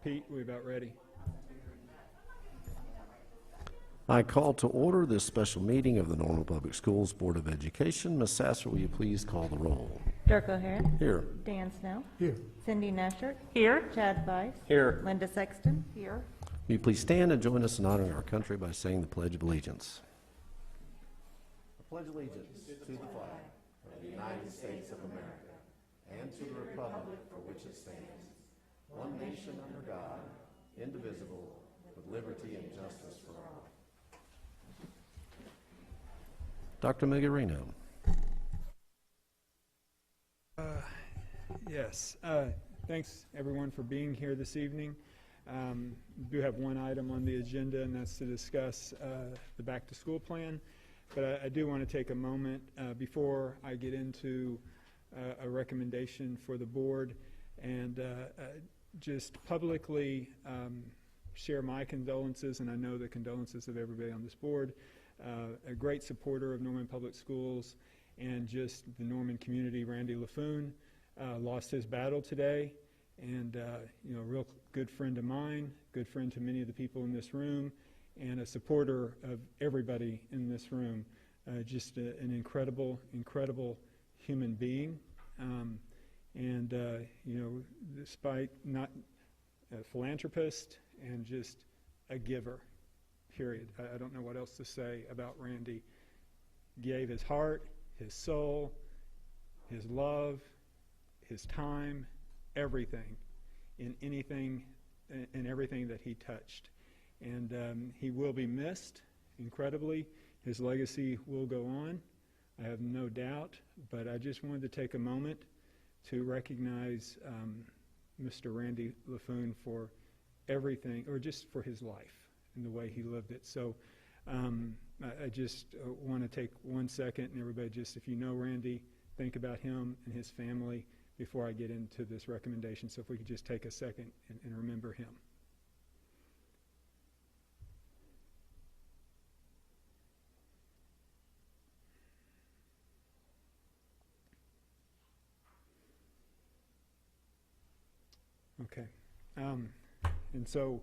Pete, we about ready. I call to order this special meeting of the Normal Public Schools Board of Education. Ms. Sasser, will you please call the roll? Dirk O'Hare. Here. Dan Snow. Here. Cindy Nashert. Here. Chad Weiss. Here. Linda Sexton. Here. Will you please stand and join us in honoring our country by saying the Pledge of Allegiance? I pledge allegiance to the flag of the United States of America and to the republic for which it stands, one nation under God, indivisible, with liberty and justice for all. Dr. Migarino. Yes. Thanks, everyone, for being here this evening. We do have one item on the agenda, and that's to discuss the back-to-school plan. But I do want to take a moment before I get into a recommendation for the board and just publicly share my condolences, and I know the condolences of everybody on this board. A great supporter of Norman Public Schools and just the Norman community, Randy LaFoon, lost his battle today, and a real good friend of mine, good friend to many of the people in this room, and a supporter of everybody in this room. Just an incredible human being, despite not a philanthropist and just a giver. Period. I don't know what else to say about Randy. Gave his heart, his soul, his love, his time, everything, in everything that he touched. And he will be missed incredibly. His legacy will go on, I have no doubt. But I just wanted to take a moment to recognize Mr. Randy LaFoon for everything, or just for his life and the way he lived it. So I just want to take 1 second, and everybody just, if you know Randy, think about him and his family before I get into this recommendation. So if we could just take a second and remember him. Okay. And so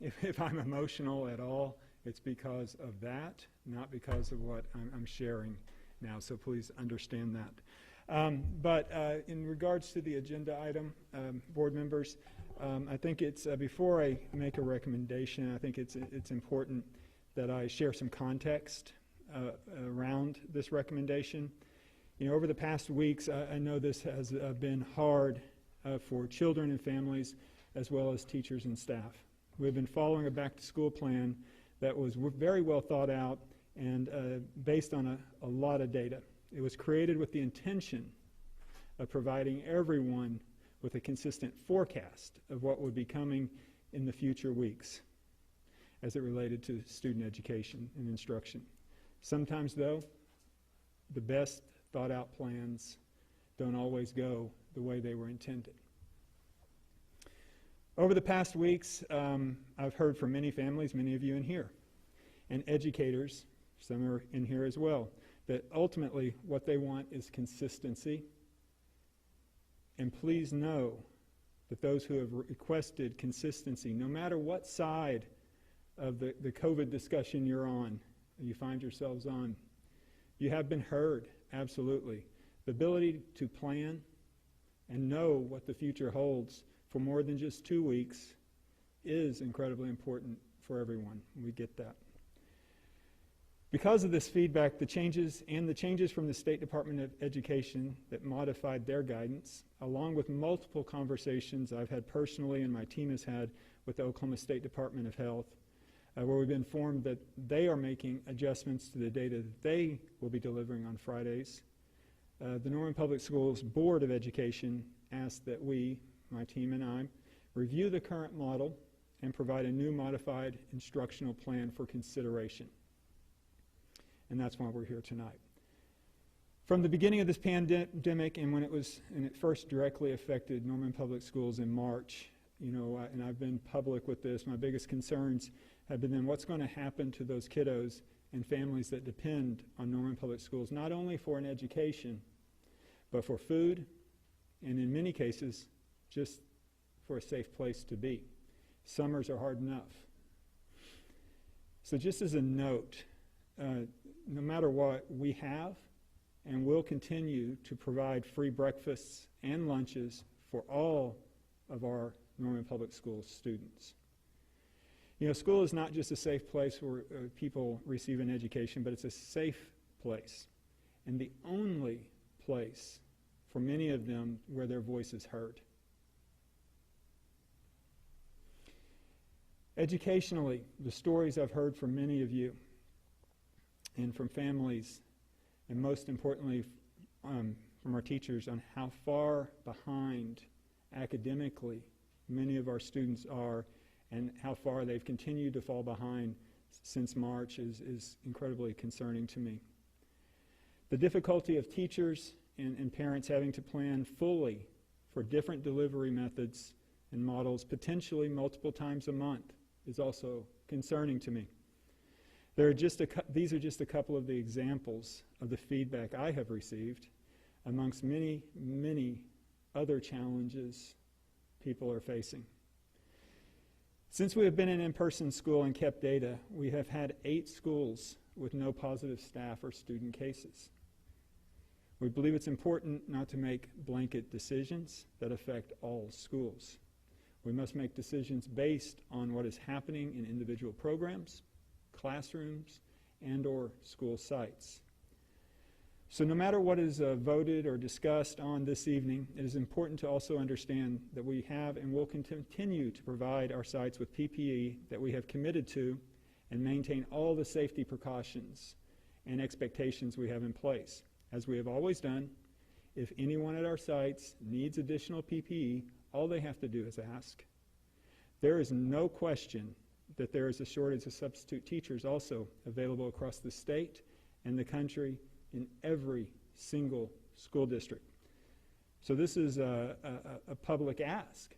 if I'm emotional at all, it's because of that, not because of what I'm sharing now. So please understand that. But in regards to the agenda item, board members, I think it's, before I make a recommendation, I think it's important that I share some context around this recommendation. Over the past weeks, I know this has been hard for children and families, as well as teachers and staff. We've been following a back-to-school plan that was very well thought out and based on a lot of data. It was created with the intention of providing everyone with a consistent forecast of what would be coming in the future weeks as it related to student education and instruction. Sometimes, though, the best thought-out plans don't always go the way they were intended. Over the past weeks, I've heard from many families, many of you in here, and educators, some are in here as well, that ultimately what they want is consistency. And please know that those who have requested consistency, no matter what side of the COVID discussion you're on, you find yourselves on, you have been heard, absolutely. The ability to plan and know what the future holds for more than just 2 weeks is incredibly important for everyone. We get that. Because of this feedback, the changes from the State Department of Education that modified their guidance, along with multiple conversations I've had personally and my team has had with the Oklahoma State Department of Health, where we've been informed that they are making adjustments to the data that they will be delivering on Fridays. The Norman Public Schools Board of Education asked that we, my team and I, review the current model and provide a new modified instructional plan for consideration. And that's why we're here tonight. From the beginning of this pandemic and when it first directly affected Norman Public Schools in March, and I've been public with this, my biggest concerns have been then what's going to happen to those kiddos and families that depend on Norman Public Schools, not only for an education, but for food, and in many cases, just for a safe place to be. Summers are hard enough. So just as a note, no matter what, we have and will continue to provide free breakfasts and lunches for all of our Norman Public Schools students. You know, school is not just a safe place where people receive an education, but it's a safe place, and the only place for many of them where their voice is heard. Educationally, the stories I've heard from many of you and from families, and most importantly from our teachers, on how far behind academically many of our students are and how far they've continued to fall behind since March is incredibly concerning to me. The difficulty of teachers and parents having to plan fully for different delivery methods and models, potentially multiple times a month, is also concerning to me. These are just a couple of the examples of the feedback I have received amongst many, many other challenges people are facing. Since we have been in in-person school and kept data, we have had 8 schools with no positive staff or student cases. We believe it's important not to make blanket decisions that affect all schools. We must make decisions based on what is happening in individual programs, classrooms, and/or school sites. So no matter what is voted or discussed on this evening, it is important to also understand that we have and will continue to provide our sites with PPE that we have committed to and maintain all the safety precautions and expectations we have in place. As we have always done, if anyone at our sites needs additional PPE, all they have to do is ask. There is no question that there is a shortage of substitute teachers also available across the state and the country in every single school district. So this is a public ask.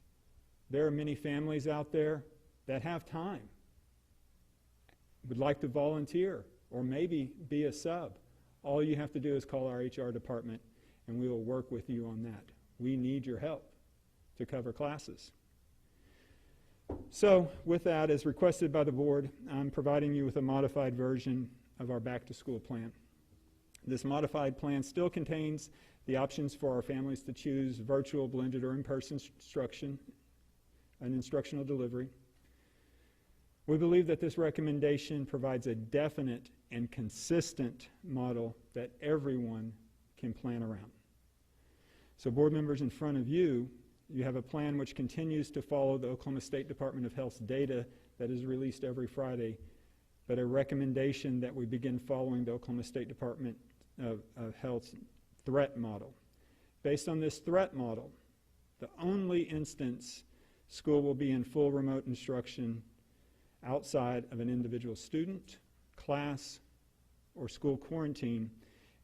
There are many families out there that have time, would like to volunteer, or maybe be a sub. All you have to do is call our HR department, and we will work with you on that. We need your help to cover classes. So with that, as requested by the board, I'm providing you with a modified version of our back-to-school plan. This modified plan still contains the options for our families to choose virtual, blended, or in-person instruction and instructional delivery. We believe that this recommendation provides a definite and consistent model that everyone can plan around. So board members, in front of you, you have a plan which continues to follow the Oklahoma State Department of Health's data that is released every Friday, but a recommendation that we begin following the Oklahoma State Department of Health's threat model. Based on this threat model, the only instance school will be in full remote instruction outside of an individual student, class, or school quarantine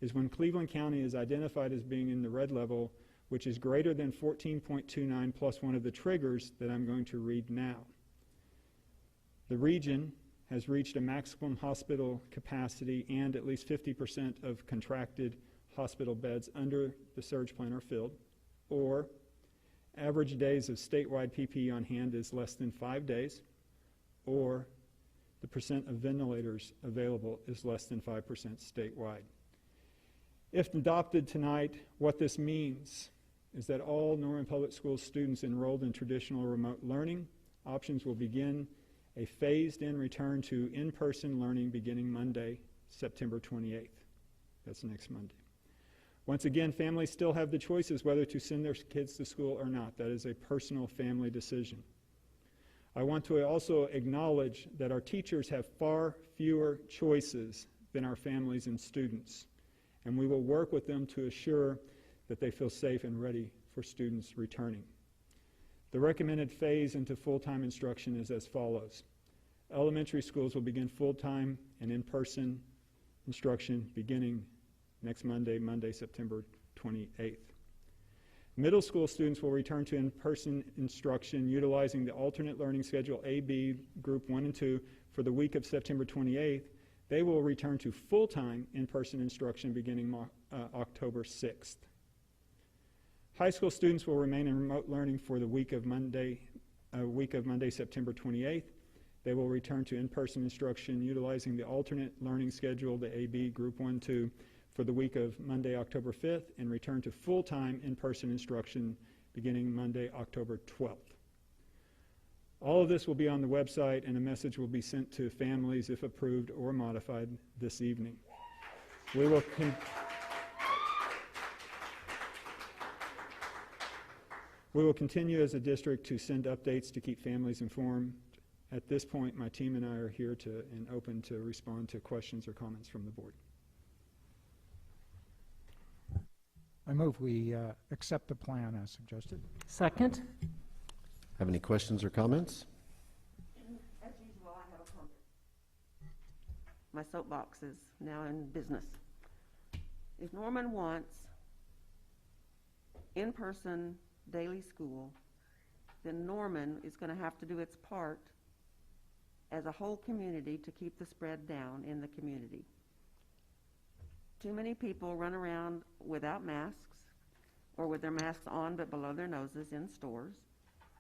is when Cleveland County is identified as being in the red level, which is greater than 14.29 plus one of the triggers that I'm going to read now. The region has reached a maximum hospital capacity and at least 50% of contracted hospital beds under the surge plan are filled, or average days of statewide PPE on hand is less than 5 days, or the percent of ventilators available is less than 5% statewide. If adopted tonight, what this means is that all Norman Public Schools students enrolled in traditional remote learning options will begin a phased-in return to in-person learning beginning Monday, September 28th. That's next Monday. Once again, families still have the choices whether to send their kids to school or not. That is a personal family decision. I want to also acknowledge that our teachers have far fewer choices than our families and students, and we will work with them to assure that they feel safe and ready for students returning. The recommended phase into full-time instruction is as follows. Elementary schools will begin full-time and in-person instruction beginning next Monday, September 28th. Middle school students will return to in-person instruction utilizing the alternate learning schedule A-B, Group 1 and 2 for the week of September 28th. They will return to full-time in-person instruction beginning October 6th. High school students will remain in remote learning for the week of Monday, September 28th. They will return to in-person instruction utilizing the alternate learning schedule, the AB Group 1-2, for the week of Monday, October 5th, and return to full-time in-person instruction beginning Monday, October 12th. All of this will be on the website, and a message will be sent to families if approved or modified this evening. We will continue as a district to send updates to keep families informed. At this point, my team and I are here and open to respond to questions or comments from the board. I move we accept the plan as suggested. Second? Have any questions or comments? As usual, I have a comment. My soapbox is now in business. If Norman wants in-person daily school, then Norman is going to have to do its part as a whole community to keep the spread down in the community. Too many people run around without masks or with their masks on but below their noses in stores.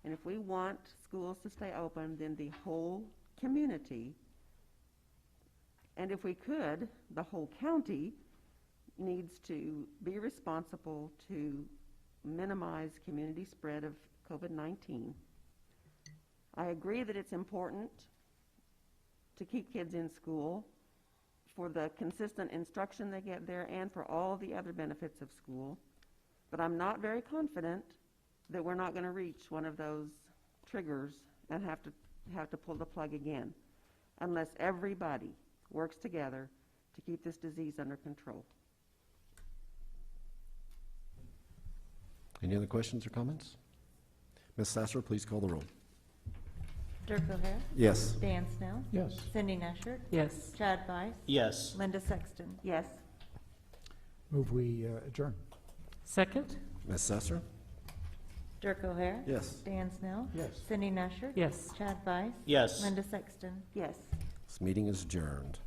And if we want schools to stay open, then the whole community, and if we could, the whole county, needs to be responsible to minimize community spread of COVID-19. I agree that it's important to keep kids in school for the consistent instruction they get there and for all the other benefits of school, but I'm not very confident that we're not going to reach one of those triggers and have to pull the plug again unless everybody works together to keep this disease under control. Any other questions or comments? Ms. Sasser, please call the roll. Dirk O'Hare, Yes. Dan Snell, Yes. Cindy Nashert, Yes. Chad Weiss, Yes. Linda Sexton. Yes. Move we adjourn. Second? Ms. Sasser? Dirk O'Hare, Yes. Dan Snell, Yes. Cindy Nashert, Yes. Chad Weiss, Yes. Linda Sexton. Yes. This meeting is adjourned.